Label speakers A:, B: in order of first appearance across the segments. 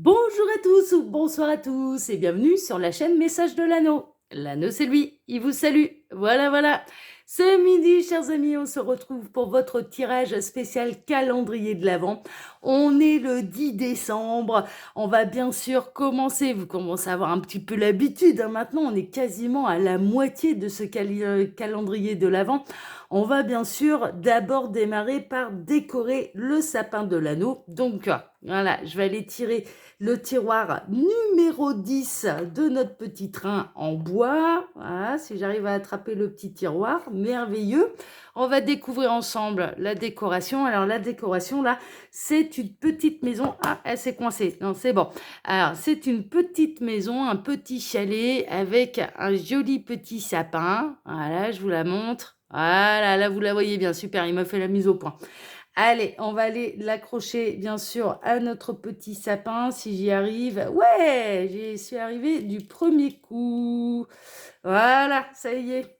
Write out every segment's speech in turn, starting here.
A: Bonjour à tous ou bonsoir à tous et bienvenue sur la chaîne Message de l'Anneau. L'Anneau, c'est lui, il vous salue. Voilà, voilà. Ce midi, chers amis, on se retrouve pour votre tirage spécial calendrier de l'Avent. On est le 10 décembre. On va bien sûr commencer. Vous commencez à avoir un petit peu l'habitude. Maintenant, on est quasiment à la moitié de ce calendrier de l'Avent. On va bien sûr d'abord démarrer par décorer le sapin de l'Anneau. Donc, voilà, je vais aller tirer le tiroir numéro 10 de notre petit train en bois. Voilà, si j'arrive à attraper le petit tiroir, merveilleux. On va découvrir ensemble la décoration. Alors la décoration là, c'est une petite maison. Ah, elle s'est coincée. Non, c'est bon. Alors c'est une petite maison, un petit chalet avec un joli petit sapin. Voilà, je vous la montre. Voilà, là vous la voyez bien, super, il m'a fait la mise au point. Allez, on va aller l'accrocher, bien sûr, à notre petit sapin, si j'y arrive. Ouais, j'y suis arrivée du premier coup. Voilà, ça y est.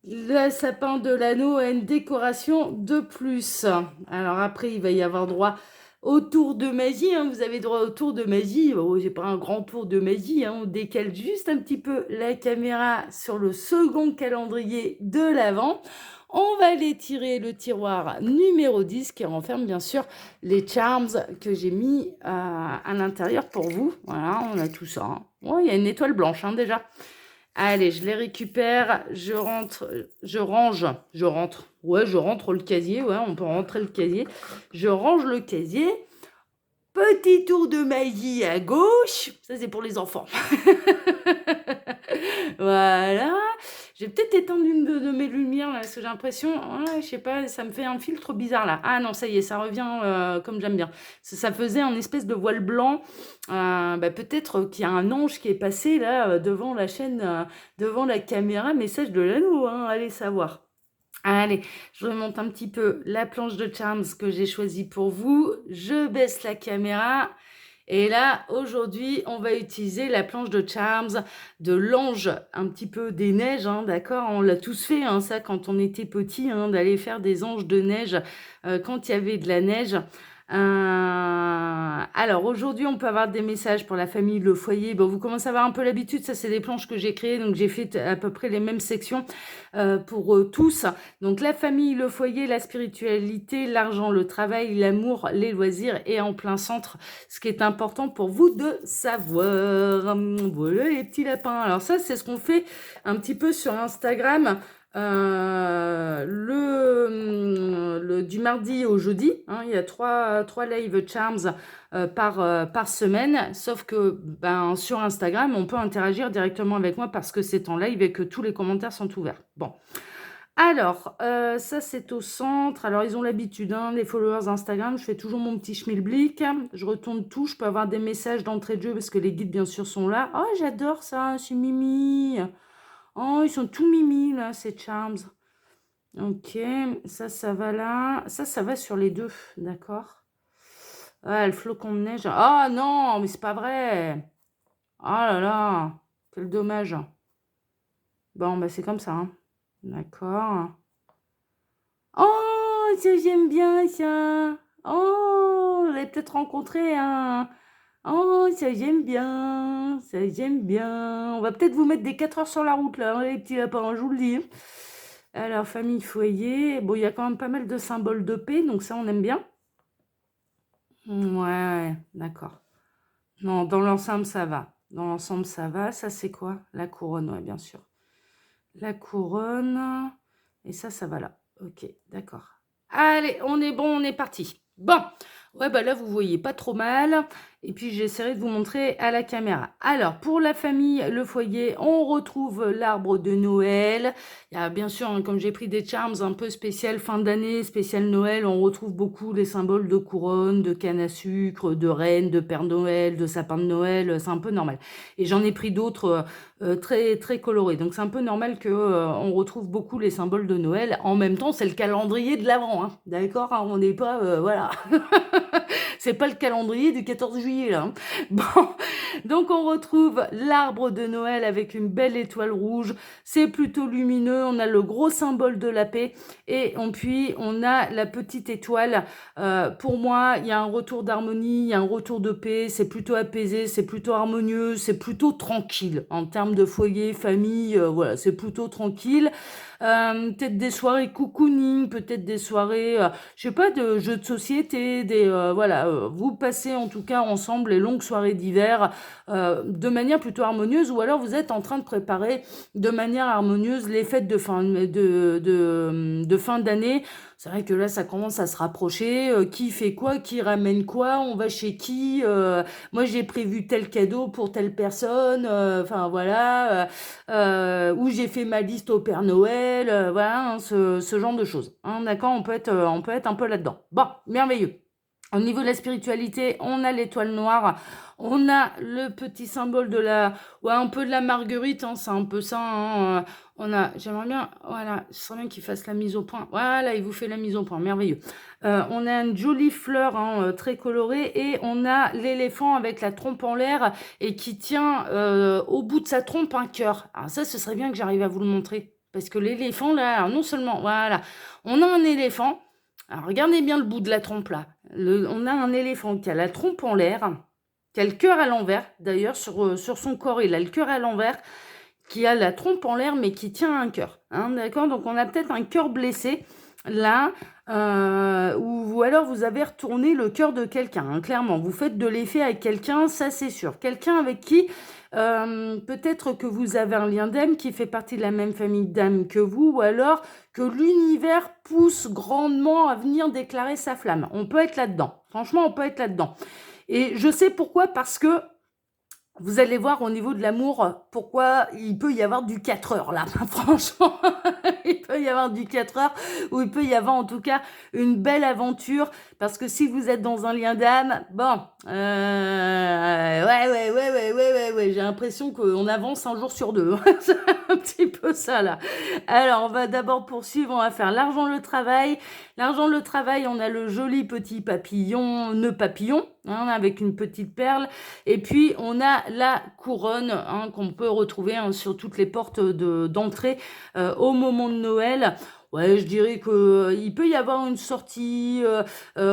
A: Le sapin de l'Anneau a une décoration de plus. Alors après, il va y avoir droit au tour de magie. Hein. Vous avez droit au tour de magie. Oh, j'ai pas un grand tour de magie. Hein. On décale juste un petit peu la caméra sur le second calendrier de l'Avent. On va aller tirer le tiroir numéro 10 qui renferme bien sûr les charms que j'ai mis à l'intérieur pour vous. Voilà, on a tout ça. Hein. Oh, il y a une étoile blanche hein, déjà. Allez, je les récupère, je rentre le casier, ouais, on peut rentrer le casier. Je range le casier. Petit tour de magie à gauche, ça c'est pour les enfants. Voilà. J'ai peut-être éteint une de mes lumières là, parce que j'ai l'impression, ouais, je sais pas, ça me fait un filtre bizarre là. Ah non, ça y est, ça revient comme j'aime bien. Ça faisait un espèce de voile blanc. Peut-être qu'il y a un ange qui est passé là devant la chaîne, devant la caméra, message de l'Anneau, hein, allez savoir. Allez, je remonte un petit peu la planche de Charms que j'ai choisie pour vous. Je baisse la caméra. Et là, aujourd'hui, on va utiliser la planche de Charms de l'ange, un petit peu des neiges, hein, d'accord? On l'a tous fait, hein, ça, quand on était petit, hein, d'aller faire des anges de neige quand il y avait de la neige. Alors, aujourd'hui, on peut avoir des messages pour la famille, le foyer. Bon, vous commencez à avoir un peu l'habitude, ça, c'est des planches que j'ai créées, donc j'ai fait à peu près les mêmes sections pour tous. Donc, la famille, le foyer, la spiritualité, l'argent, le travail, l'amour, les loisirs et en plein centre, ce qui est important pour vous de savoir. Voilà les petits lapins. Alors ça, c'est ce qu'on fait un petit peu sur Instagram du mardi au jeudi. Hein, il y a trois live charms par semaine. Sauf que sur Instagram, on peut interagir directement avec moi parce que c'est en live et que tous les commentaires sont ouverts. Bon. Alors, ça c'est au centre. Alors, ils ont l'habitude, hein, les followers Instagram, je fais toujours mon petit schmilblick. Je retourne tout, je peux avoir des messages d'entrée de jeu parce que les guides, bien sûr, sont là. Oh, j'adore ça, c'est Mimi. Oh, ils sont tout mimi, là, ces charms. Ok, ça va là. Ça va sur les deux, d'accord. Ah, le flocon de neige. Ah non, mais c'est pas vrai. Oh là là, quel dommage. Bon, c'est comme ça, hein. D'accord. Oh, ça j'aime bien ça. Oh, vous avez peut-être rencontré un. Oh, ça j'aime bien. Ça j'aime bien. On va peut-être vous mettre des 4 heures sur la route là, hein, les petits lapins, je vous le dis. Alors, famille, foyer. Bon, il y a quand même pas mal de symboles de paix, donc ça on aime bien. Ouais, d'accord. Non, dans l'ensemble ça va. Dans l'ensemble ça va. Ça c'est quoi? La couronne, ouais, bien sûr. La couronne. Et ça va là. Ok, d'accord. Allez, on est bon, on est parti. Bon, ouais, là, vous voyez pas trop mal. Et puis, j'essaierai de vous montrer à la caméra. Alors, pour la famille, le foyer, on retrouve l'arbre de Noël. Il y a bien sûr, hein, comme j'ai pris des charms un peu spécial fin d'année, spécial Noël, on retrouve beaucoup les symboles de couronne, de canne à sucre, de reine, de Père Noël, de sapin de Noël. C'est un peu normal. Et j'en ai pris d'autres très, très colorés. Donc, c'est un peu normal qu'on retrouve beaucoup les symboles de Noël. En même temps, c'est le calendrier de l'Avent. Hein. D'accord, hein, on n'est pas... voilà. C'est pas le calendrier du 14 juillet, là. Hein. Bon, donc on retrouve l'arbre de Noël avec une belle étoile rouge. C'est plutôt lumineux. On a le gros symbole de la paix. Et puis, on a la petite étoile. Pour moi, il y a un retour d'harmonie, il y a un retour de paix. C'est plutôt apaisé, c'est plutôt harmonieux, c'est plutôt tranquille. En termes de foyer, famille, voilà, c'est plutôt tranquille. Peut-être des soirées cocooning, peut-être des soirées, je sais pas, de jeux de société, voilà, vous passez en tout cas ensemble les longues soirées d'hiver de manière plutôt harmonieuse, ou alors vous êtes en train de préparer de manière harmonieuse les fêtes de fin d'année. C'est vrai que là, ça commence à se rapprocher. Qui fait quoi? Qui ramène quoi? On va chez qui? Moi, j'ai prévu tel cadeau pour telle personne. Enfin, voilà. Où j'ai fait ma liste au Père Noël. Voilà, hein, ce genre de choses. Hein, d'accord? On peut être un peu là-dedans. Bon, merveilleux. Au niveau de la spiritualité, on a l'étoile noire, on a le petit symbole de ouais, un peu de la marguerite, hein, c'est un peu ça. Hein, j'aimerais bien, voilà, je serais bien qu'il fasse la mise au point. Voilà, il vous fait la mise au point, merveilleux. On a une jolie fleur hein, très colorée et on a l'éléphant avec la trompe en l'air et qui tient au bout de sa trompe un cœur. Alors ça, ce serait bien que j'arrive à vous le montrer. Parce que l'éléphant, là, alors non seulement, voilà, on a un éléphant. Alors regardez bien le bout de la trompe là. On a un éléphant qui a la trompe en l'air, qui a le cœur à l'envers. D'ailleurs, sur son corps, il a le cœur à l'envers, qui a la trompe en l'air, mais qui tient un cœur. Hein, d'accord? Donc on a peut-être un cœur blessé là, ou alors vous avez retourné le cœur de quelqu'un. Hein, clairement, vous faites de l'effet avec quelqu'un, ça c'est sûr. Quelqu'un avec qui peut-être que vous avez un lien d'âme qui fait partie de la même famille d'âme que vous, ou alors que l'univers pousse grandement à venir déclarer sa flamme. On peut être là-dedans. Franchement, on peut être là-dedans. Et je sais pourquoi, parce que vous allez voir au niveau de l'amour, pourquoi il peut y avoir du 4 heures là. Franchement, il peut y avoir du 4 heures, ou il peut y avoir en tout cas une belle aventure, parce que si vous êtes dans un lien d'âme, bon, ouais, j'ai l'impression qu'on avance un jour sur deux. C'est un petit peu ça là. Alors, on va d'abord poursuivre, on va faire l'argent, le travail. L'argent, le travail, on a le joli petit papillon, nœud papillon, hein, avec une petite perle. Et puis, on a la couronne hein, qu'on peut retrouver hein, sur toutes les portes d'entrée au moment de Noël. Ouais, je dirais qu'il peut y avoir une sortie. Alors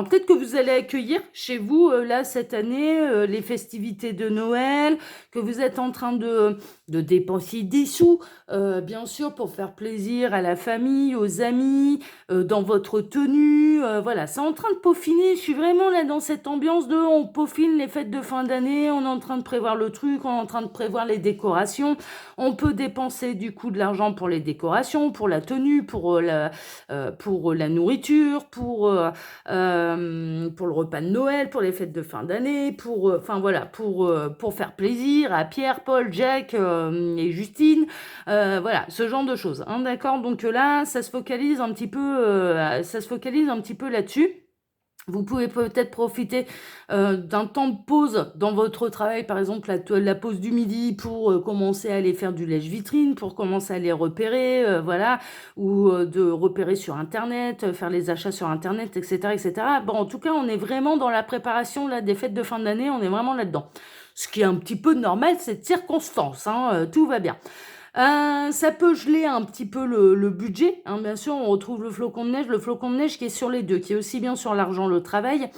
A: peut-être que vous allez accueillir chez vous, là, cette année, les festivités de Noël, que vous êtes en train de dépenser des sous, bien sûr, pour faire plaisir à la famille, aux amis, dans votre tenue. Voilà, c'est en train de peaufiner. Je suis vraiment là dans cette ambiance de on peaufine les fêtes de fin d'année, on est en train de prévoir le truc, on est en train de prévoir les décorations. On peut dépenser du coup de l'argent pour les décorations, pour la tenue, pour la nourriture, pour le repas de Noël, pour les fêtes de fin d'année, enfin voilà, pour faire plaisir à Pierre, Paul, Jack et Justine, voilà, ce genre de choses. Hein, d'accord. Donc là, ça se focalise un petit peu là-dessus. Vous pouvez peut-être profiter d'un temps de pause dans votre travail, par exemple la pause du midi pour commencer à aller faire du lèche-vitrine, pour commencer à les repérer, voilà, ou de repérer sur Internet, faire les achats sur Internet, etc., etc. Bon, en tout cas, on est vraiment dans la préparation là, des fêtes de fin d'année, on est vraiment là-dedans. Ce qui est un petit peu normal, cette circonstance, hein, tout va bien. Ça peut geler un petit peu le budget. Hein, bien sûr, on retrouve le flocon de neige qui est sur les deux, qui est aussi bien sur l'argent, le travail,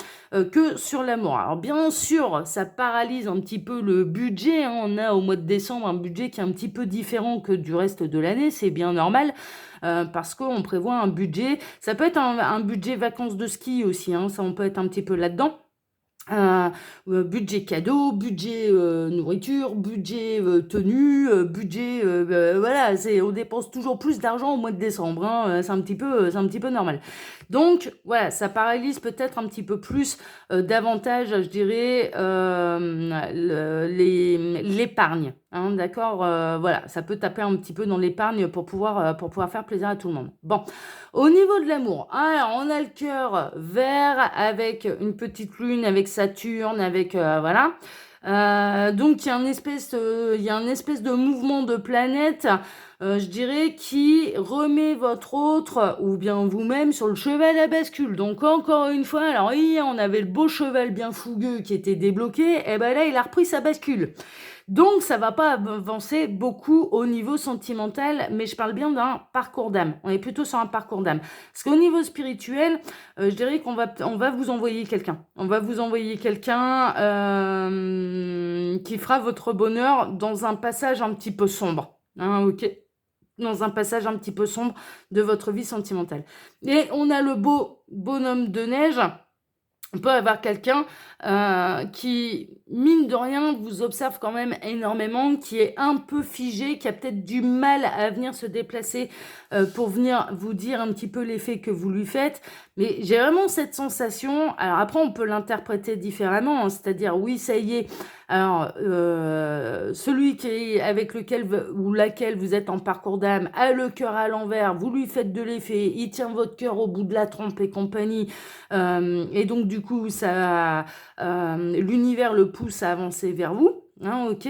A: que sur l'amour. Alors bien sûr, ça paralyse un petit peu le budget. Hein, on a au mois de décembre un budget qui est un petit peu différent que du reste de l'année, c'est bien normal. Parce qu'on prévoit un budget. Ça peut être un budget vacances de ski aussi. Hein, ça, on peut être un petit peu là-dedans. Budget cadeau, budget nourriture, budget tenue, budget voilà, on dépense toujours plus d'argent au mois de décembre, hein, c'est un petit peu normal. Donc voilà, ça paralyse peut-être un petit peu plus davantage, je dirais, l'épargne. Hein, d'accord, voilà, ça peut taper un petit peu dans l'épargne pour pouvoir faire plaisir à tout le monde. Bon, au niveau de l'amour, alors on a le cœur vert avec une petite lune, avec Saturne, avec voilà. Donc il y a un espèce de mouvement de planète. je dirais, qui remet votre autre, ou bien vous-même, sur le cheval à bascule. Donc encore une fois, alors hier on avait le beau cheval bien fougueux qui était débloqué, et ben là il a repris sa bascule. Donc ça va pas avancer beaucoup au niveau sentimental, mais je parle bien d'un parcours d'âme. On est plutôt sur un parcours d'âme. Parce qu'au niveau spirituel, je dirais on va vous envoyer quelqu'un. On va vous envoyer quelqu'un qui fera votre bonheur dans un passage un petit peu sombre. Hein, ok, dans un passage un petit peu sombre de votre vie sentimentale. Et on a le beau bonhomme de neige. On peut avoir quelqu'un qui, mine de rien, vous observe quand même énormément, qui est un peu figé, qui a peut-être du mal à venir se déplacer pour venir vous dire un petit peu l'effet que vous lui faites. Mais j'ai vraiment cette sensation, alors après on peut l'interpréter différemment, hein, c'est-à-dire oui ça y est, alors celui avec lequel ou laquelle vous êtes en parcours d'âme a le cœur à l'envers, vous lui faites de l'effet, il tient votre cœur au bout de la trompe et compagnie, et donc du coup l'univers le pousse à avancer vers vous, hein, ok.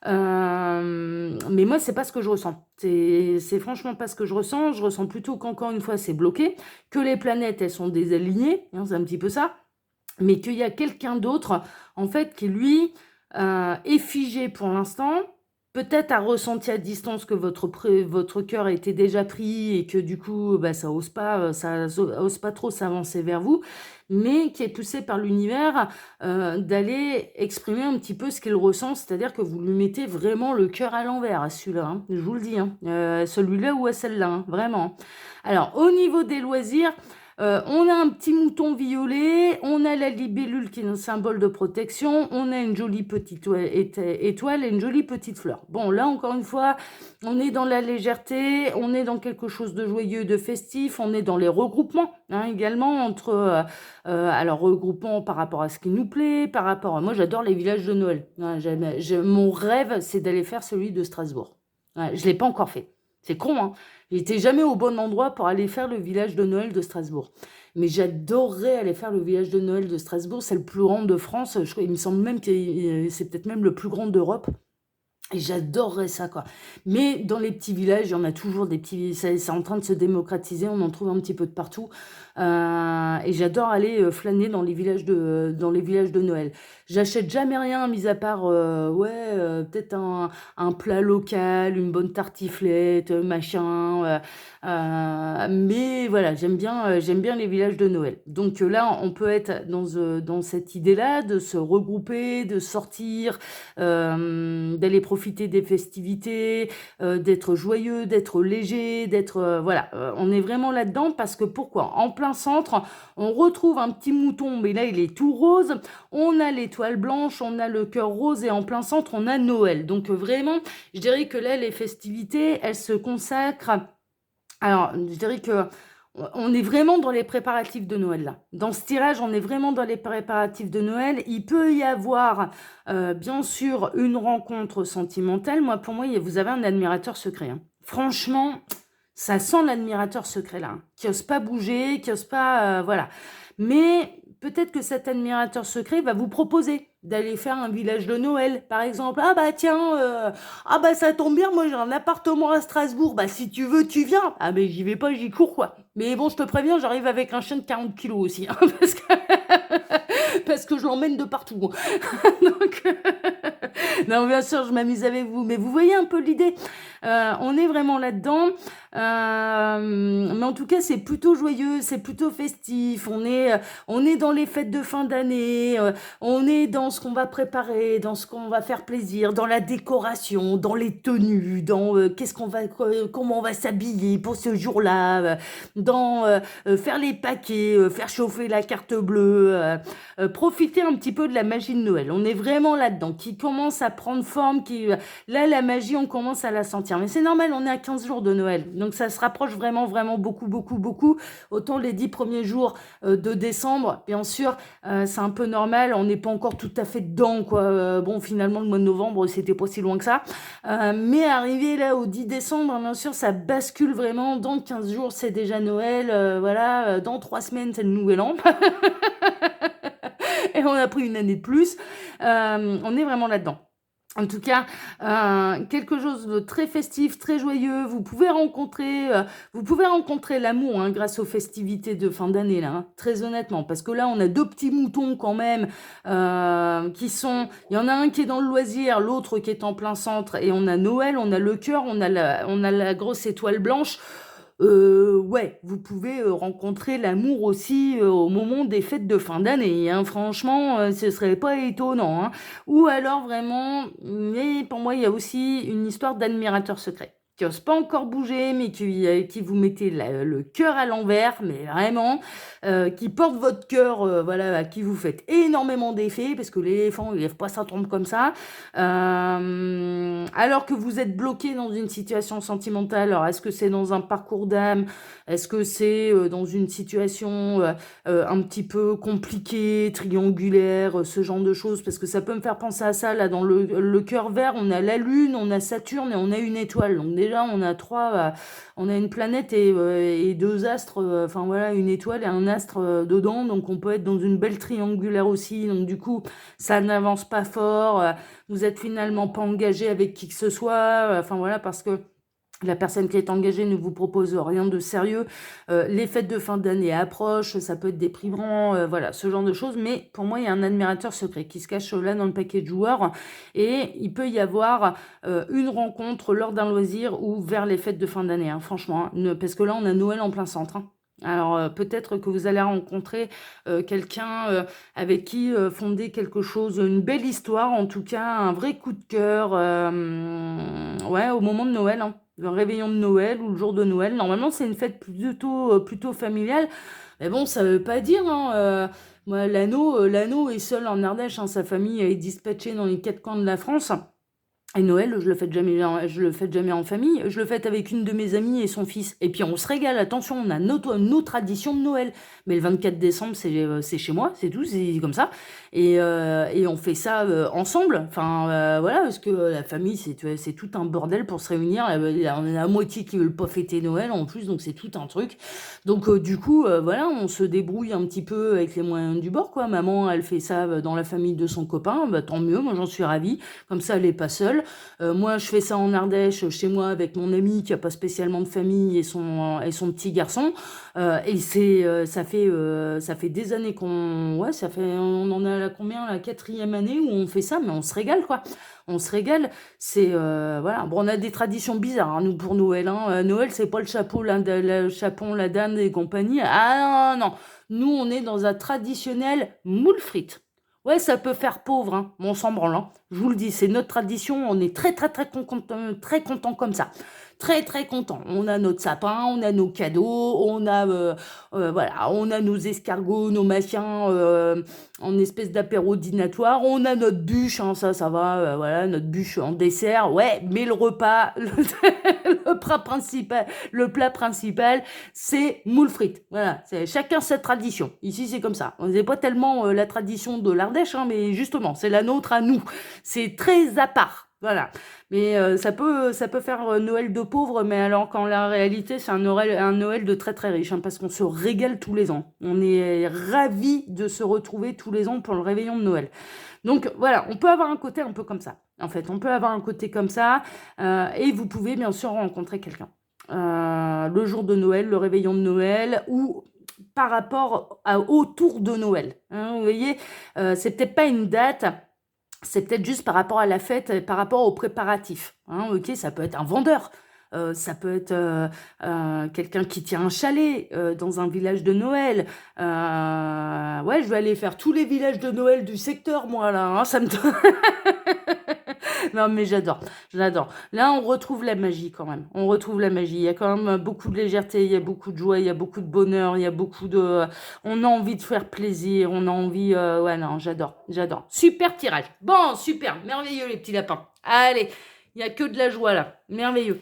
A: Mais moi c'est pas ce que je ressens, c'est franchement pas ce que je ressens plutôt qu'encore une fois c'est bloqué, que les planètes elles sont désalignées, hein, c'est un petit peu ça, mais qu'il y a quelqu'un d'autre en fait qui lui est figé pour l'instant, peut-être a ressenti à distance que votre cœur était déjà pris et que du coup bah, ça ose pas trop s'avancer vers vous, mais qui est poussé par l'univers d'aller exprimer un petit peu ce qu'il ressent, c'est-à-dire que vous lui mettez vraiment le cœur à l'envers à celui-là, hein, je vous le dis, hein, celui-là ou à celle-là, hein, vraiment. Alors au niveau des loisirs, on a un petit mouton violet, on a la libellule qui est un symbole de protection, on a une jolie petite étoile et une jolie petite fleur. Bon, là, encore une fois, on est dans la légèreté, on est dans quelque chose de joyeux, de festif, on est dans les regroupements, hein, également, entre... alors, regroupement par rapport à ce qui nous plaît, par rapport... Moi, j'adore les villages de Noël. Hein, mon rêve, c'est d'aller faire celui de Strasbourg. Ouais, je ne l'ai pas encore fait. C'est con, hein. J'étais jamais au bon endroit pour aller faire le village de Noël de Strasbourg. Mais j'adorerais aller faire le village de Noël de Strasbourg. C'est le plus grand de France. Il me semble même que c'est peut-être même le plus grand d'Europe. Et j'adorerais ça, quoi. Mais dans les petits villages, il y en a toujours des petits... C'est en train de se démocratiser, on en trouve un petit peu de partout. Et j'adore aller flâner dans les villages de Noël. J'achète jamais rien, mis à part, peut-être un plat local, une bonne tartiflette, machin. Mais voilà, j'aime bien les villages de Noël. Donc là, on peut être dans cette idée-là de se regrouper, de sortir, d'aller profiter des festivités, d'être joyeux, d'être léger, on est vraiment là-dedans parce que pourquoi? En plein centre, on retrouve un petit mouton, mais là il est tout rose, on a l'étoile blanche, on a le cœur rose et en plein centre on a Noël. Donc vraiment, je dirais que là les festivités, elles se consacrent. Alors, je dirais que on est vraiment dans les préparatifs de Noël, là. Dans ce tirage, on est vraiment dans les préparatifs de Noël. Il peut y avoir, bien sûr, une rencontre sentimentale. Pour moi, vous avez un admirateur secret, hein. Franchement, ça sent l'admirateur secret, là, hein, qui n'ose pas bouger, qui n'ose pas... voilà. Mais peut-être que cet admirateur secret va vous proposer d'aller faire un village de Noël, par exemple. Ah bah tiens, ça tombe bien, moi j'ai un appartement à Strasbourg, bah si tu veux, tu viens. Ah mais j'y vais pas, j'y cours, quoi. Mais bon, je te préviens, j'arrive avec un chien de 40 kilos aussi, hein, parce que je l'emmène de partout. Donc, non, bien sûr, je m'amuse avec vous, mais vous voyez un peu l'idée. On est vraiment là-dedans. Mais en tout cas, c'est plutôt joyeux, c'est plutôt festif. On est dans les fêtes de fin d'année. On est dans ce qu'on va préparer, dans ce qu'on va faire plaisir, dans la décoration, dans les tenues, dans comment on va s'habiller pour ce jour-là, dans faire les paquets, faire chauffer la carte bleue, profiter un petit peu de la magie de Noël. On est vraiment là-dedans, qui commence à prendre forme, là, la magie, on commence à la sentir. Mais c'est normal, on est à 15 jours de Noël. Donc ça se rapproche vraiment, vraiment beaucoup, beaucoup, beaucoup. Autant les 10 premiers jours de décembre, bien sûr, c'est un peu normal. On n'est pas encore tout à fait dedans, quoi. Bon, finalement, le mois de novembre, c'était pas si loin que ça. Mais arrivé là au 10 décembre, bien sûr, ça bascule vraiment. Dans 15 jours, c'est déjà Noël. Voilà, dans 3 semaines, c'est le Nouvel An. Et on a pris une année de plus. On est vraiment là-dedans. En tout cas, quelque chose de très festif, très joyeux. Vous pouvez rencontrer l'amour, hein, grâce aux festivités de fin d'année, là, hein, très honnêtement. Parce que là, on a deux petits moutons quand même, qui sont... Il y en a un qui est dans le loisir, l'autre qui est en plein centre. Et on a Noël, on a le cœur, on a la grosse étoile blanche. Ouais, vous pouvez rencontrer l'amour aussi au moment des fêtes de fin d'année, hein. Franchement, ce serait pas étonnant, hein. Ou alors vraiment, mais pour moi, il y a aussi une histoire d'admirateur secret qui n'ose pas encore bouger, mais qui vous mettez le cœur à l'envers, mais vraiment, qui porte votre cœur, voilà, à qui vous faites énormément d'effets, parce que l'éléphant, il lève pas sa trompe comme ça. Alors que vous êtes bloqué dans une situation sentimentale, alors est-ce que c'est dans un parcours d'âme? Est-ce que c'est dans une situation un petit peu compliquée, triangulaire, ce genre de choses? Parce que ça peut me faire penser à ça, là, dans le cœur vert, on a la Lune, on a Saturne et on a une étoile. Donc déjà, on a on a une planète et deux astres, enfin voilà, une étoile et un astre dedans. Donc on peut être dans une belle triangulaire aussi. Donc du coup, ça n'avance pas fort. Vous êtes finalement pas engagé avec qui que ce soit. Enfin voilà, parce que la personne qui est engagée ne vous propose rien de sérieux. Les fêtes de fin d'année approchent, ça peut être déprimant, voilà, ce genre de choses. Mais pour moi, il y a un admirateur secret qui se cache là dans le paquet de joueurs. Et il peut y avoir une rencontre lors d'un loisir ou vers les fêtes de fin d'année, hein, franchement. Parce que là, on a Noël en plein centre, hein. Alors peut-être que vous allez rencontrer quelqu'un avec qui fonder quelque chose, une belle histoire, en tout cas un vrai coup de cœur, ouais, au moment de Noël, hein, le réveillon de Noël ou le jour de Noël. Normalement, c'est une fête plutôt familiale, mais bon, ça veut pas dire, hein, moi, l'anneau est seul en Ardèche, hein, sa famille est dispatchée dans les quatre coins de la France. Et Noël, je le fête jamais en famille. Je le fête avec une de mes amies et son fils. Et puis on se régale. Attention, on a nos traditions de Noël. Mais le 24 décembre, c'est chez moi, c'est tout, c'est comme ça. Et on fait ça ensemble. Enfin, voilà, parce que la famille, c'est tout un bordel pour se réunir. On a la moitié qui veulent pas fêter Noël en plus, donc c'est tout un truc. Donc du coup, voilà, on se débrouille un petit peu avec les moyens du bord, quoi. Maman, elle fait ça dans la famille de son copain. Bah, tant mieux, moi j'en suis ravie. Comme ça, elle est pas seule. Moi, je fais ça en Ardèche, chez moi, avec mon ami qui a pas spécialement de famille et son petit garçon. Ça fait des années ouais, on en a la combien, la quatrième année où on fait ça, mais on se régale, quoi. On se régale. Voilà. Bon, on a des traditions bizarres, hein, nous, pour Noël, hein. Noël, c'est pas le chapeau, le chapon, la dinde et compagnie. Ah non, non. Nous, on est dans un traditionnel moule frites. Ouais, ça peut faire pauvre, hein, mais on s'en branle, hein. Je vous le dis, c'est notre tradition, on est très content comme ça. Très très content. On a notre sapin, on a nos cadeaux, voilà, on a nos escargots, nos machins en espèce d'apéro dînatoire. On a notre bûche, hein, ça va, voilà, notre bûche en dessert. Ouais, mais le repas, le plat principal, c'est moule frites. Voilà, c'est chacun sa tradition. Ici, c'est comme ça. On n'est pas tellement la tradition de l'Ardèche, hein, mais justement, c'est la nôtre à nous. C'est très à part. Voilà. Mais ça peut faire Noël de pauvre, mais alors qu'en la réalité, c'est un Noël de très très riche, hein, parce qu'on se régale tous les ans. On est ravis de se retrouver tous les ans pour le réveillon de Noël. Donc voilà, on peut avoir un côté un peu comme ça. En fait, on peut avoir un côté comme ça, et vous pouvez bien sûr rencontrer quelqu'un. Le jour de Noël, le réveillon de Noël, ou par rapport autour de Noël, hein, vous voyez, c'est peut-être pas une date, c'est peut-être juste par rapport à la fête, par rapport aux préparatifs, hein, ok, ça peut être un vendeur, ça peut être quelqu'un qui tient un chalet dans un village de Noël. Ouais, je vais aller faire tous les villages de Noël du secteur, moi, là, hein, ça me... Non, mais j'adore. Là, on retrouve la magie quand même. On retrouve la magie. Il y a quand même beaucoup de légèreté, il y a beaucoup de joie, il y a beaucoup de bonheur, il y a beaucoup de... On a envie de faire plaisir, on a envie... Ouais, non, j'adore. Super tirage. Bon, super, merveilleux les petits lapins. Allez, il n'y a que de la joie là. Merveilleux.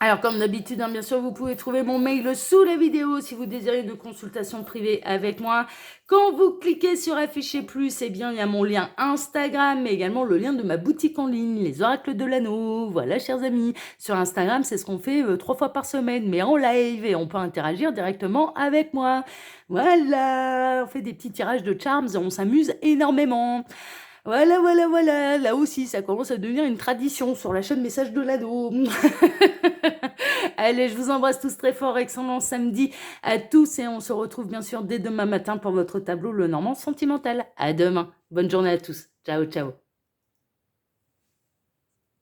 A: Alors, comme d'habitude, hein, bien sûr, vous pouvez trouver mon mail sous la vidéo si vous désirez une consultation privée avec moi. Quand vous cliquez sur Afficher plus, eh bien, il y a mon lien Instagram, mais également le lien de ma boutique en ligne, les oracles de l'anneau. Voilà, chers amis. Sur Instagram, c'est ce qu'on fait 3 fois par semaine, mais en live, et on peut interagir directement avec moi. Voilà, on fait des petits tirages de charms et on s'amuse énormément. Voilà, voilà, voilà. Là aussi, ça commence à devenir une tradition sur la chaîne Message de l'Ado. Allez, je vous embrasse tous très fort. Excellent samedi à tous et on se retrouve bien sûr dès demain matin pour votre tableau Le Normand Sentimental. À demain. Bonne journée à tous. Ciao, ciao.